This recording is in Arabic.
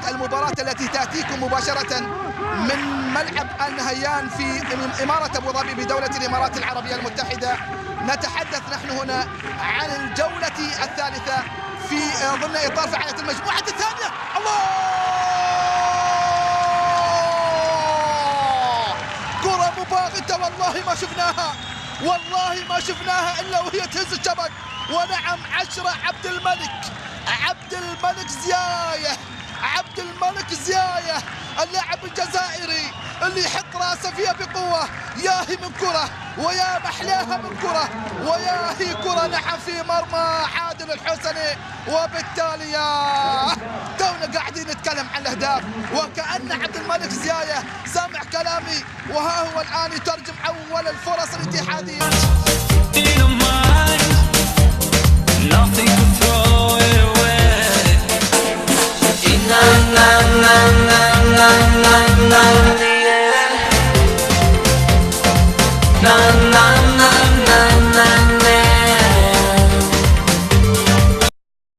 المباراة التي تأتيكم مباشرة من ملعب النهيان في إمارة أبو ظبي بدولة الإمارات العربية المتحدة. نتحدث نحن هنا عن الجولة الثالثة في ضمن إطار فعالية المجموعة الثانية. الله، كرة مباغتة والله ما شفناها إلا وهي تهز الشبك. ونعم، 10 عبد الملك زياية اللاعب الجزائري اللي يحط راسه فيها بقوة. يا هي من كرة، ويا محلاها من كرة، ويا هي كرة نعم في مرمى عادل الحسني. وبالتالي تونا قاعدين نتكلم عن الأهداف وكأن عبد الملك زياية سامع كلامي، وها هو الآن يترجم أول الفرص الاتحادية. Na na